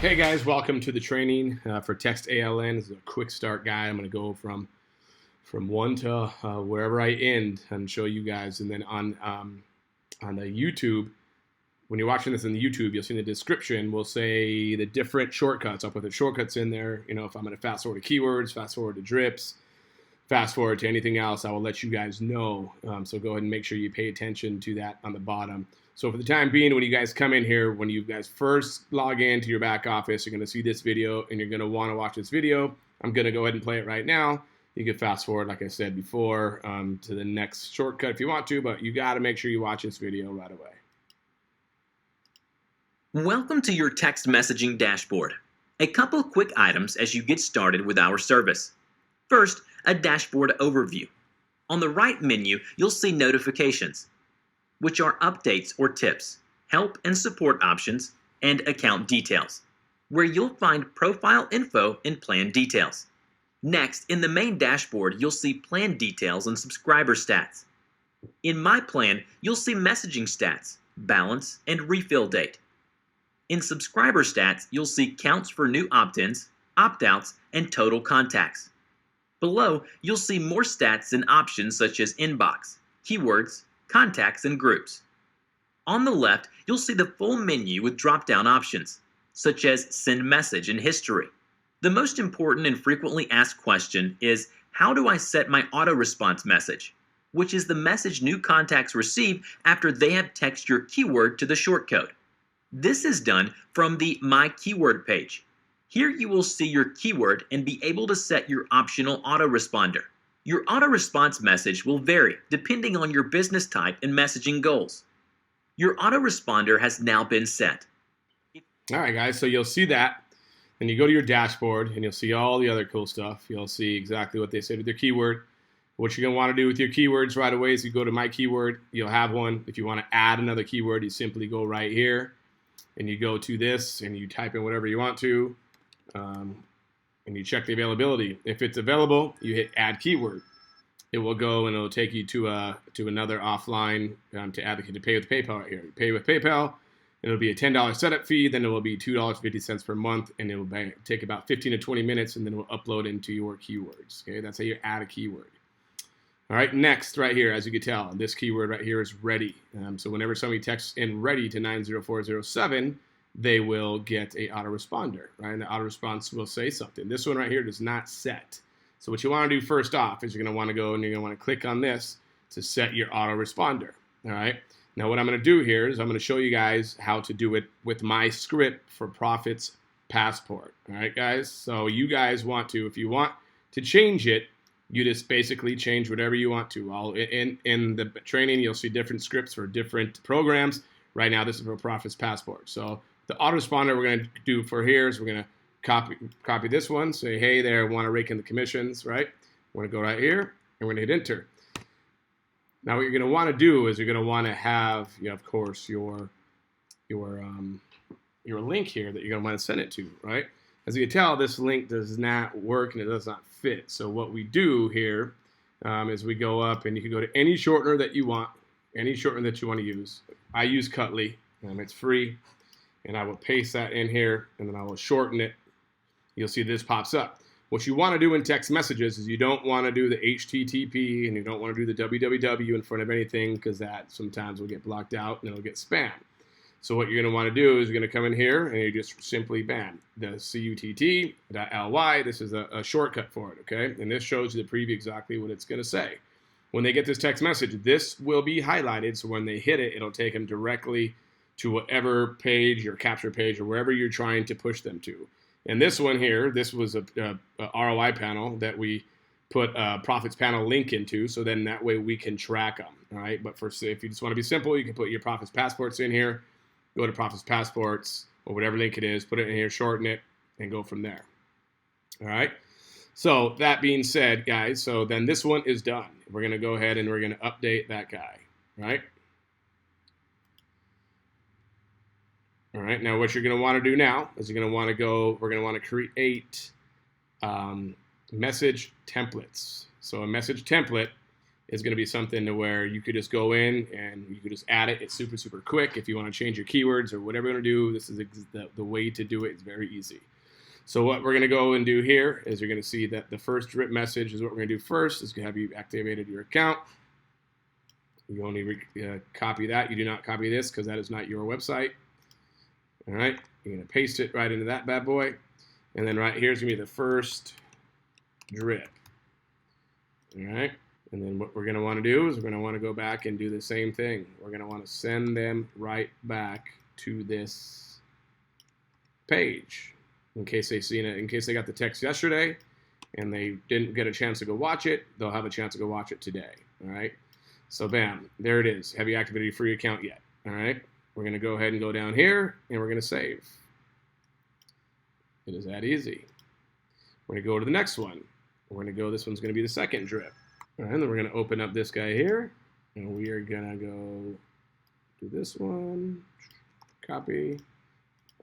Hey guys, welcome to the training for Text ALN. This is a quick start guide. I'm going to go from one to wherever I end and show you guys. And then on the YouTube, when you're watching this on the YouTube, you'll see in the description we'll say the different shortcuts. I'll put the shortcuts in there. You know, if I'm going to fast forward to keywords, fast forward to drips, fast forward to anything else, I will let you guys know. So go ahead and make sure you pay attention to that on the bottom. So for the time being, when you guys come in here, when you guys first log into your back office, you're going to see this video and you're going to want to watch this video. I'm going to go ahead and play it right now. You can fast forward, like I said before, to the next shortcut if you want to, but you got to make sure you watch this video right away. Welcome to your text messaging dashboard. A couple quick items as you get started with our service. First, a dashboard overview. On the right menu, you'll see notifications, which are updates or tips, help and support options, and account details, where you'll find profile info and plan details. Next, in the main dashboard, you'll see plan details and subscriber stats. In My Plan, you'll see messaging stats, balance, and refill date. In subscriber stats, you'll see counts for new opt-ins, opt-outs, and total contacts. Below, you'll see more stats and options such as inbox, keywords, contacts, and groups. On the left, you'll see the full menu with drop-down options, such as send message and history. The most important and frequently asked question is, how do I set my auto-response message, which is the message new contacts receive after they have texted your keyword to the shortcode. This is done from the My Keyword page. Here you will see your keyword and be able to set your optional autoresponder. Your auto-response message will vary depending on your business type and messaging goals. Your autoresponder has now been set. All right, guys, so you'll see that. Then you go to your dashboard, and you'll see all the other cool stuff. You'll see exactly what they said with their keyword. What you're going to want to do with your keywords right away is you go to My Keyword. You'll have one. If you want to add another keyword, you simply go right here, and you go to this, and you type in whatever you want to. And you check the availability. If it's available, you hit Add Keyword. It will go and it'll take you to another offline to pay with PayPal right here. You pay with PayPal, it'll be a $10 setup fee, then it will be $2.50 per month, and it will take about 15 to 20 minutes, and then it will upload into your keywords. Okay, that's how you add a keyword. All right, next right here, as you can tell, this keyword right here is ready. So whenever somebody texts in ready to 90407, they will get a autoresponder, right? And the autoresponse will say something. This one right here does not set. So what you want to do first off is you're going to want to go and you're going to want to click on this to set your autoresponder, all right? Now what I'm going to do here is I'm going to show you guys how to do it with my script for Profits Passport, all right, guys? So you guys want to, if you want to change it, you just basically change whatever you want to. In the training, you'll see different scripts for different programs. Right now, this is for Profits Passport. So the autoresponder we're going to do for here is we're going to copy this one, say, hey there, want to rake in the commissions, right? We're going to go right here, and we're going to hit enter. Now what you're going to want to do is you're going to want to have, of course, your link here that you're going to want to send it to, right? As you can tell, this link does not work and it does not fit. So what we do here is we go up and you can go to any shortener that you want, any shortener that you want to use. I use Cutly, it's free. And I will paste that in here, and then I will shorten it. You'll see this pops up. What you want to do in text messages is you don't want to do the HTTP, and you don't want to do the www in front of anything, because that sometimes will get blocked out and it'll get spam. So what you're going to want to do is you're going to come in here, and you just simply bam, the cutt.ly. This is a shortcut for it, okay? And this shows you the preview exactly what it's going to say. When they get this text message, this will be highlighted, so when they hit it, it'll take them directly to whatever page, your capture page, or wherever you're trying to push them to. And this one here, this was a ROI panel that we put a Profits panel link into, so then that way we can track them, all right? But if you just want to be simple, you can put your Profits Passports in here, go to Profits Passports, or whatever link it is, put it in here, shorten it, and go from there, all right? So that being said, guys, so then this one is done. We're going to go ahead and we're going to update that guy, right? All right, now what you're going to want to do now is you're going to want to go, we're going to want to create message templates. So a message template is going to be something to where you could just go in and you could just add it. It's super, super quick. If you want to change your keywords or whatever you want to do, this is the way to do it. It's very easy. So what we're going to go and do here is you're going to see that the first drip message is what we're going to do first. Is going to have you activated your account. You only copy that. You do not copy this because that is not your website. All right. You're going to paste it right into that bad boy. And then right here is going to be the first drip. All right. And then what we're going to want to do is we're going to want to go back and do the same thing. We're going to want to send them right back to this page in case they seen it, in case they got the text yesterday and they didn't get a chance to go watch it, they'll have a chance to go watch it today. All right. So bam, there it is. Have you activated your free account yet? All right. We're going to go ahead and go down here and we're going to save. It is that easy. We're going to go to the next one. We're going to go, this one's going to be the second drip. All right, and then we're going to open up this guy here, and we are going to go to this one, copy,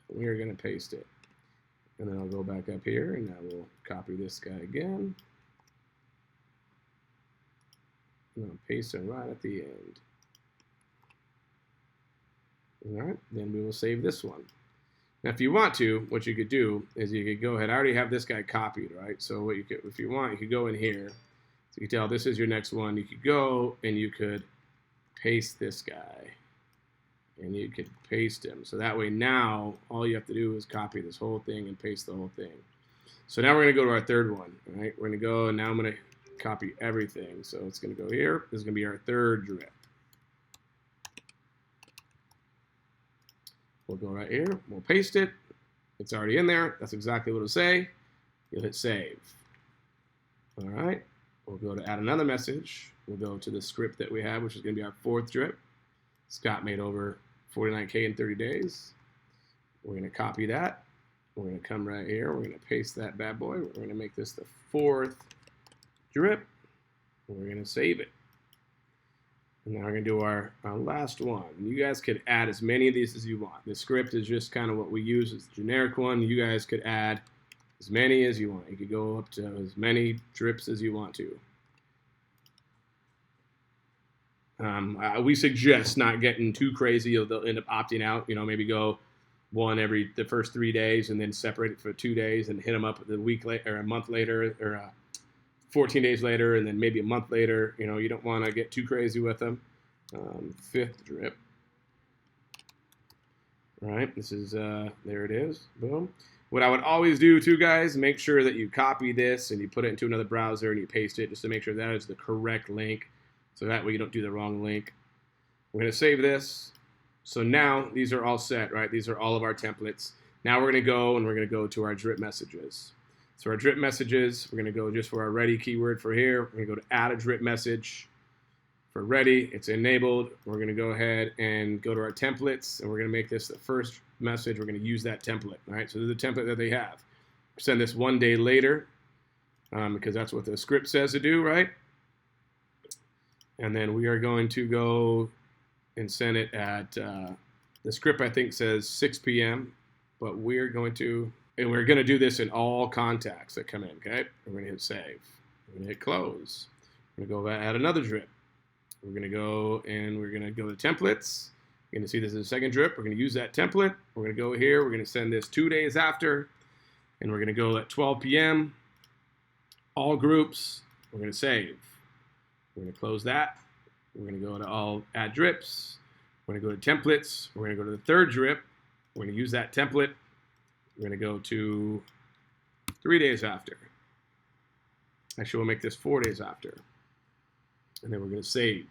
and we are going to paste it. And then I'll go back up here, and I will copy this guy again. And I'll paste it right at the end. All right, then we will save this one. Now, if you want to, what you could do is you could go ahead. I already have this guy copied, right? So what you could, if you want, you could go in here. So you can tell this is your next one. You could go and you could paste this guy. And you could paste him. So that way now, all you have to do is copy this whole thing and paste the whole thing. So now we're going to go to our third one. All right, we're going to go and now I'm going to copy everything. So it's going to go here. This is going to be our third drip. We'll go right here. We'll paste it. It's already in there. That's exactly what it'll say. You'll hit save. All right. We'll go to add another message. We'll go to the script that we have, which is going to be our fourth drip. Scott made over 49K in 30 days. We're going to copy that. We're going to come right here. We're going to paste that bad boy. We're going to make this the fourth drip. We're going to save it. And now we're going to do our last one. And you guys could add as many of these as you want. The script is just kind of what we use. It's a generic one. You guys could add as many as you want. You could go up to as many drips as you want to. We suggest not getting too crazy. They'll end up opting out. You know, maybe go one every the first 3 days and then separate it for 2 days and hit them up the week later or a month later or 14 days later and then maybe a month later. You know, you don't want to get too crazy with them. Fifth drip. All right, this is, there it is. Boom. What I would always do too, guys, make sure that you copy this and you put it into another browser and you paste it just to make sure that is the correct link. So that way you don't do the wrong link. We're going to save this. So now these are all set, right? These are all of our templates. Now we're going to go and we're going to go to our drip messages. So our drip messages, we're going to go just for our ready keyword for here. We're going to go to add a drip message. For ready, it's enabled. We're going to go ahead and go to our templates, and we're going to make this the first message. We're going to use that template, all right? So this is the template that they have. Send this 1 day later because that's what the script says to do, right? And then we are going to go and send it at, the script I think says 6 p.m., but we're going to do this in all contacts that come in, okay? We're going to hit save. We're going to hit close. We're going to go add another drip. We're going to go and we're going to go to templates. You're going to see this is the second drip. We're going to use that template. We're going to go here. We're going to send this 2 days after, and we're going to go at 12 p.m. All groups. We're going to save. We're going to close that. We're going to go to all add drips. We're going to go to templates. We're going to go to the third drip. We're going to use that template. We're going to go to 3 days after. Actually, we'll make this 4 days after. And then we're going to save.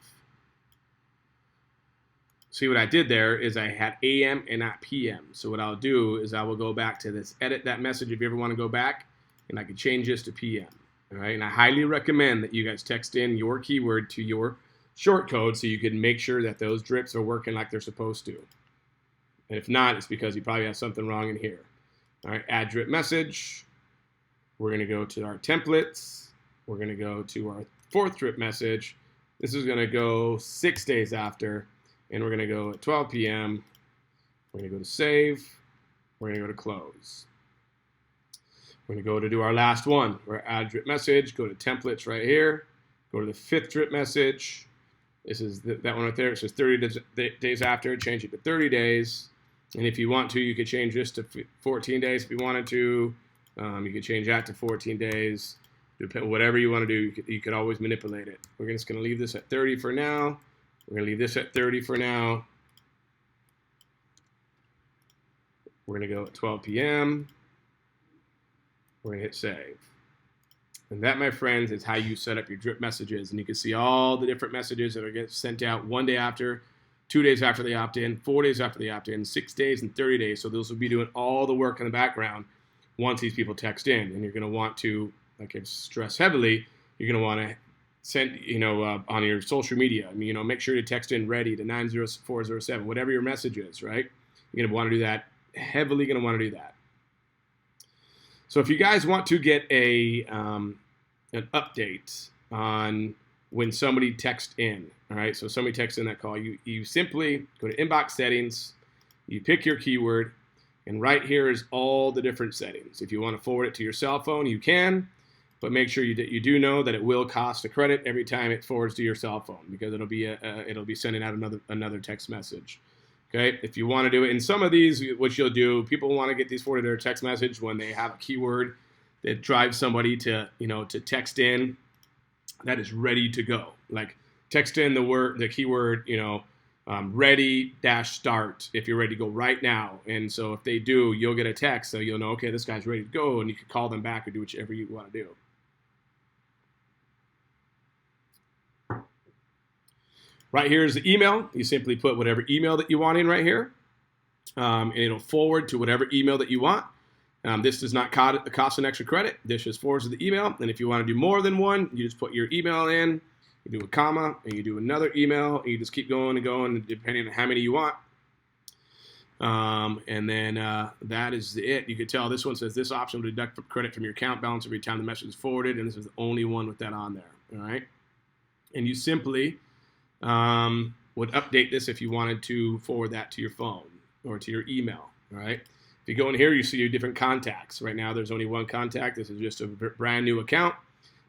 See what I did there is I had AM and not PM. So what I'll do is I will go back to this, edit that message if you ever want to go back, and I can change this to PM. All right, and I highly recommend that you guys text in your keyword to your short code so you can make sure that those drips are working like they're supposed to. And if not, it's because you probably have something wrong in here. All right, add drip message. We're going to go to our templates. We're going to go to our fourth drip message. This is going to go 6 days after, and we're going to go at 12 p.m. We're going to go to save. We're going to go to close. We're going to go to do our last one. We're add drip message. Go to templates right here. Go to the 5th drip message. This is that one right there. It says 30 days after. Change it to 30 days. And if you want to, you could change this to 14 days if you wanted to. You could change that to 14 days. Whatever you want to do, you could always manipulate it. We're just going to leave this at 30 for now. We're going to leave this at 30 for now. We're going to go at 12 p.m. We're going to hit save. And that, my friends, is how you set up your drip messages. And you can see all the different messages that are getting sent out 1 day after, 2 days after they opt in, 4 days after they opt in, 6 days, and 30 days. So those will be doing all the work in the background once these people text in. And you're going to want to, like I've stressed heavily, you're going to want to send, on your social media. I mean, make sure to text in ready to 90407, whatever your message is, right? You're going to want to do that. Heavily going to want to do that. So if you guys want to get an update on when somebody texts in, all right, so somebody texts in that call, you simply go to inbox settings, you pick your keyword, and right here is all the different settings. If you want to forward it to your cell phone, you can, but make sure you do know that it will cost a credit every time it forwards to your cell phone, because it'll be sending out another text message. Okay, if you want to do it in some of these, what you'll do, people want to get these forwarded to their text message when they have a keyword that drives somebody to text in that is ready to go. Like text in the keyword, ready-start if you're ready to go right now. And so if they do, you'll get a text, so you'll know, okay, this guy's ready to go, and you can call them back or do whichever you want to do. Right here is the email. You simply put whatever email that you want in right here, and it'll forward to whatever email that you want. This does not cost an extra credit. This just forwards to the email. And if you want to do more than one, you just put your email in, you do a comma, and you do another email, and you just keep going and going, depending on how many you want. And then that is it. You can tell this one says this option will deduct credit from your account balance every time the message is forwarded, and this is the only one with that on there. All right, and you simply would update this if you wanted to forward that to your phone or to your email. All right. If you go in here, you see your different contacts. Right now, there's only one contact. This is just a brand new account,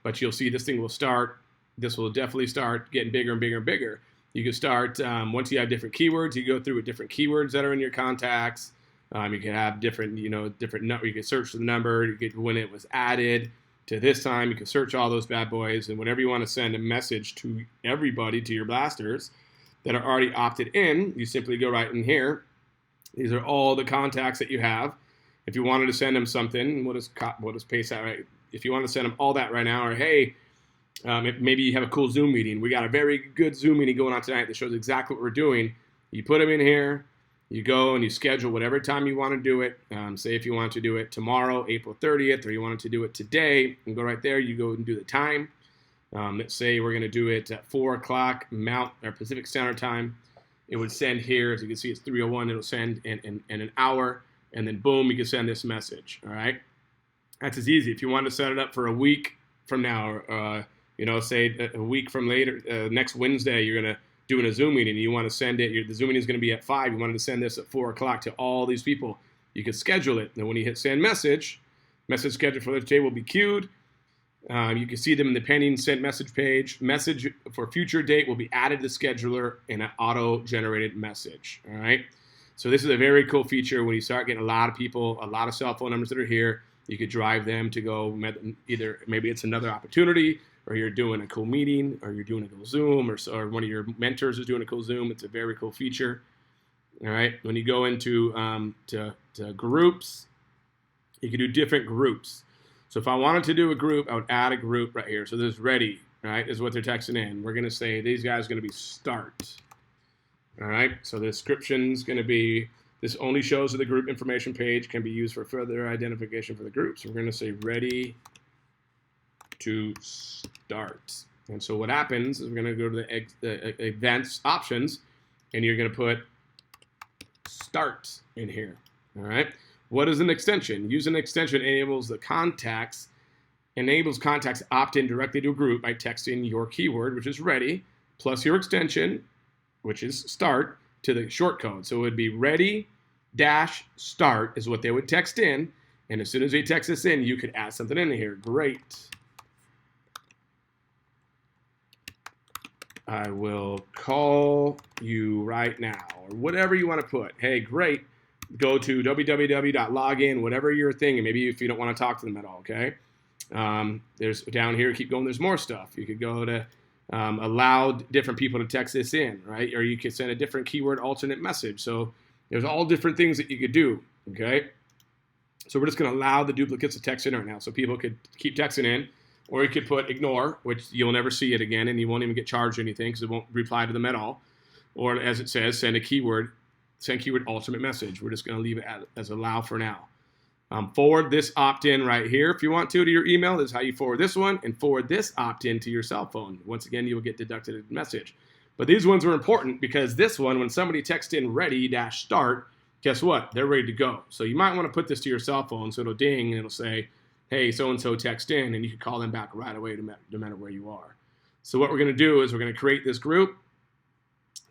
but you'll see this thing will start. This will definitely start getting bigger and bigger and bigger. You can start, once you have different keywords, you go through with different keywords that are in your contacts. You can have different number. You can search the number. You get when it was added to this time. You can search all those bad boys, and whenever you want to send a message to everybody, to your blasters that are already opted in, you simply go right in here. These are all the contacts that you have. If you wanted to send them something, we'll just paste that right. If you want to send them all that right now, or hey, maybe you have a cool Zoom meeting. We got a very good Zoom meeting going on tonight that shows exactly what we're doing. You put them in here. You go and you schedule whatever time you want to do it. Say if you want to do it tomorrow, April 30th, or you wanted to do it today, and go right there. You go and do the time. Let's say we're going to do it at 4 o'clock Pacific Standard Time. It would send here, as you can see, it's 3:01. It'll send in an hour, and then boom, you can send this message. All right, that's as easy. If you want to set it up for a week from now, say a week from later, next Wednesday, you're gonna doing a Zoom meeting, and you want to send it. The Zoom meeting is going to be at 5. You wanted to send this at 4 o'clock to all these people. You could schedule it. And when you hit send message scheduled for this day will be queued. You can see them in the pending sent message page. Message for future date will be added to the scheduler in an auto-generated message. All right. So this is a very cool feature. When you start getting a lot of people, a lot of cell phone numbers that are here, you could drive them to go either maybe it's another opportunity, or you're doing a cool meeting, or you're doing a cool Zoom, or one of your mentors is doing a cool Zoom. It's a very cool feature. All right. When you go into to groups, you can do different groups. So if I wanted to do a group, I would add a group right here. So this is ready, right? This is what they're texting in. We're going to say these guys are going to be start. All right. So the description is going to be, this only shows that the group information page can be used for further identification for the group. So we're going to say ready to start. And so what happens is we're going to go to the events options, and you're going to put start in here. All right. What is an extension? Use an extension enables contacts to opt in directly to a group by texting your keyword, which is ready, plus your extension, which is start, to the short code. So it would be ready-start is what they would text in. And as soon as they text this in, you could add something in here. Great. I will call you right now, or whatever you want to put. Hey, great. Go to www.login, whatever your thing, and maybe if you don't want to talk to them at all, okay? There's down here, keep going, there's more stuff. You could go to allow different people to text this in, right? Or you could send a different keyword alternate message. So there's all different things that you could do, okay? So we're just going to allow the duplicates to text in right now. So people could keep texting in, or you could put ignore, which you'll never see it again, and you won't even get charged anything because it won't reply to them at all. Or as it says, send keyword alternate message. We're just going to leave it as allow for now. Forward this opt-in right here if you want to your email. This is how you forward this one, and forward this opt-in to your cell phone. Once again, you will get deducted a message. But these ones were important because this one, when somebody texts in ready-start, guess what? They're ready to go. So you might want to put this to your cell phone so it'll ding and it'll say, hey, so-and-so text in, and you can call them back right away no matter where you are. So what we're going to do is we're going to create this group.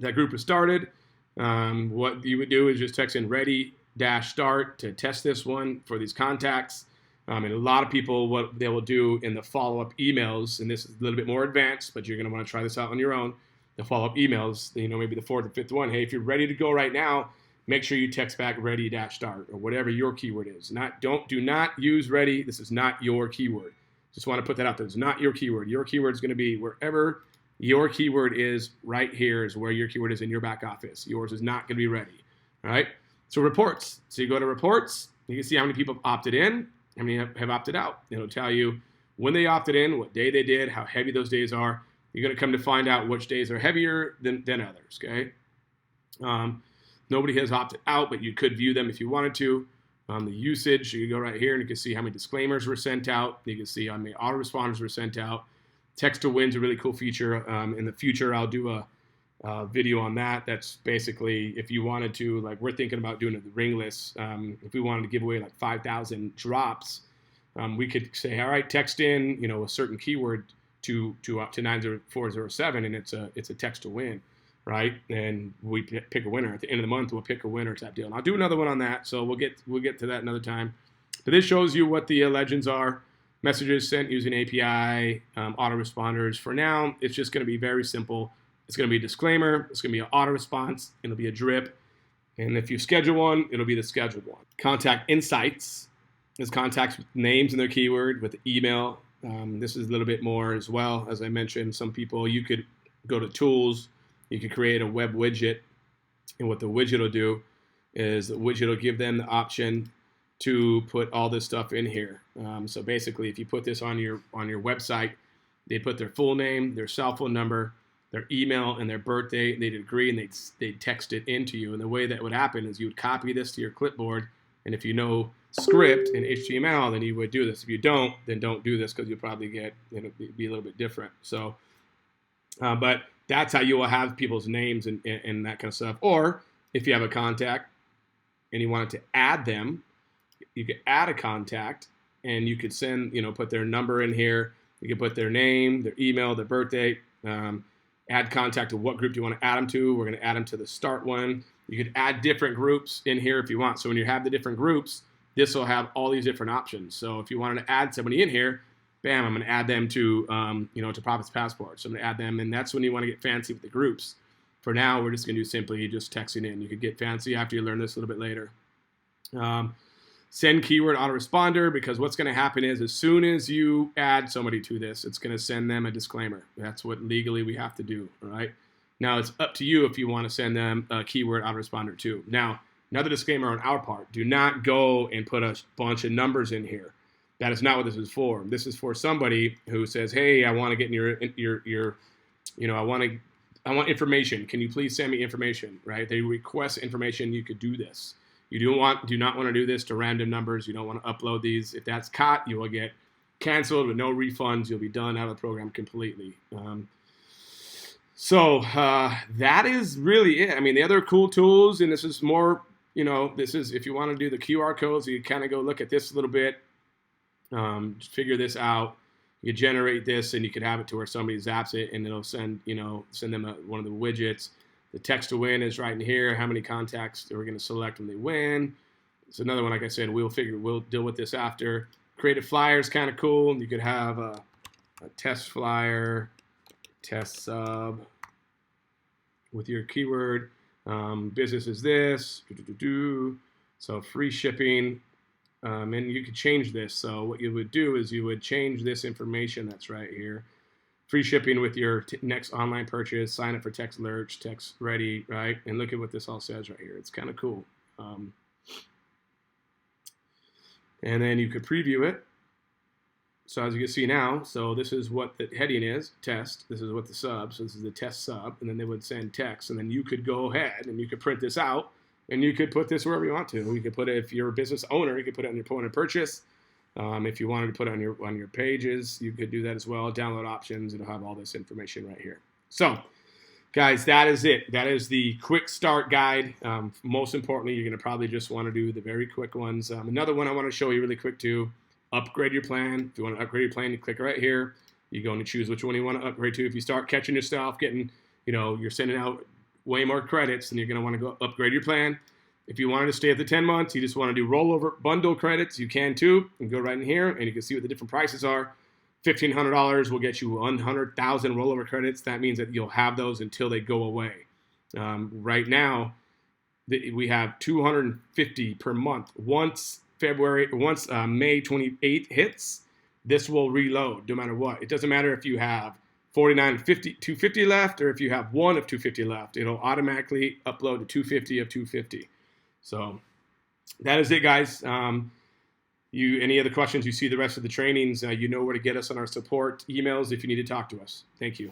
That group is started. What you would do is just text in ready-start to test this one for these contacts. And a lot of people, what they will do in the follow-up emails, and this is a little bit more advanced, but you're going to want to try this out on your own, the follow-up emails, maybe the fourth or fifth one. Hey, if you're ready to go right now, make sure you text back ready-start or whatever your keyword is. Do not use ready. This is not your keyword. Just want to put that out there. It's not your keyword. Your keyword is going to be wherever your keyword is. Right here is where your keyword is in your back office. Yours is not going to be ready. All right. So reports. So you go to reports. You can see how many people opted in, how many have opted out. It'll tell you when they opted in, what day they did, how heavy those days are. You're going to come to find out which days are heavier than others. Okay. Nobody has opted out, but you could view them if you wanted to. The usage, you can go right here and you can see how many disclaimers were sent out. You can see how many autoresponders were sent out. Text to win is a really cool feature. In the future, I'll do a video on that. That's basically if you wanted to, like we're thinking about doing the ring list. If we wanted to give away like 5,000 drops, we could say, all right, text in, a certain keyword to up to 90407, and it's a text to win. Right, and we pick a winner at the end of the month. We'll pick a winner type deal, and I'll do another one on that. So we'll get to that another time. But this shows you what the legends are: messages sent using API, autoresponders. For now, it's just going to be very simple. It's going to be a disclaimer. It's going to be an auto response. It'll be a drip, and if you schedule one, it'll be the scheduled one. Contact insights is contacts with names and their keyword with email. This is a little bit more as well. As I mentioned, some people you could go to tools. You can create a web widget, and what the widget will do is the widget will give them the option to put all this stuff in here. So basically, if you put this on your website, they put their full name, their cell phone number, their email, and their birthday. They'd agree, and they'd text it into you. And the way that would happen is you would copy this to your clipboard, and if you know script and HTML, then you would do this. If you don't, then don't do this because you'll probably it'll be a little bit different. So, but that's how you will have people's names and that kind of stuff. Or if you have a contact and you wanted to add them, you could add a contact and you could send, put their number in here. You could put their name, their email, their birthday, add contact to what group you want to add them to. We're going to add them to the start one. You could add different groups in here if you want. So when you have the different groups, this will have all these different options. So if you wanted to add somebody in here, bam, I'm going to add them to, to Profits Passport. So I'm going to add them, and that's when you want to get fancy with the groups. For now, we're just going to do simply just texting in. You could get fancy after you learn this a little bit later. Send keyword autoresponder, because what's going to happen is as soon as you add somebody to this, it's going to send them a disclaimer. That's what legally we have to do, all right? Now, it's up to you if you want to send them a keyword autoresponder too. Now, another disclaimer on our part. Do not go and put a bunch of numbers in here. That is not what this is for. This is for somebody who says, "Hey, I want to get in your I want information. Can you please send me information?" Right? They request information. You could do this. You do not want to do this to random numbers. You don't want to upload these. If that's caught, you will get canceled with no refunds. You'll be done out of the program completely. So that is really it. I mean, the other cool tools, and this is more, this is if you want to do the QR codes, you kind of go look at this a little bit. Figure this out. You generate this, and you could have it to where somebody zaps it, and it'll send them one of the widgets. The text to win is right in here. How many contacts are we going to select when they win? It's another one. Like I said, we'll deal with this after. Creative flyer is kind of cool. You could have a test flyer, test sub, with your keyword. Business is this. So free shipping. And you could change this. So what you would do is you would change this information that's right here. Free shipping with your next online purchase. Sign up for text alerts, text ready, right? And look at what this all says right here. It's kind of cool. And then you could preview it. So as you can see now, so this is what the heading is, test. This is what the sub, so this is the test sub, and then they would send text, and then you could go ahead and you could print this out, and you could put this wherever you want to. You could put it, if you're a business owner, you could put it on your point of purchase. If you wanted to put it on your pages, you could do that as well. Download options, it'll have all this information right here. So, guys, that is it. That is the quick start guide. Most importantly, you're going to probably just want to do the very quick ones. Another one I want to show you really quick too. Upgrade your plan. If you want to upgrade your plan, you click right here. You go and choose which one you want to upgrade to. If you start catching yourself getting, you're sending out way more credits, then you're going to want to go upgrade your plan. If you wanted to stay at the 10 months, you just want to do rollover bundle credits, you can too. You can go right in here and you can see what the different prices are. $1,500 will get you 100,000 rollover credits. That means that you'll have those until they go away. Right now, we have 250 per month. Once May 28th hits, this will reload no matter what. It doesn't matter if you have 250 left or if you have one of 250 left. It'll automatically upload to 250 of 250. So that is it, guys. Any other questions, you see the rest of the trainings, you know where to get us on our support emails if you need to talk to us. Thank you.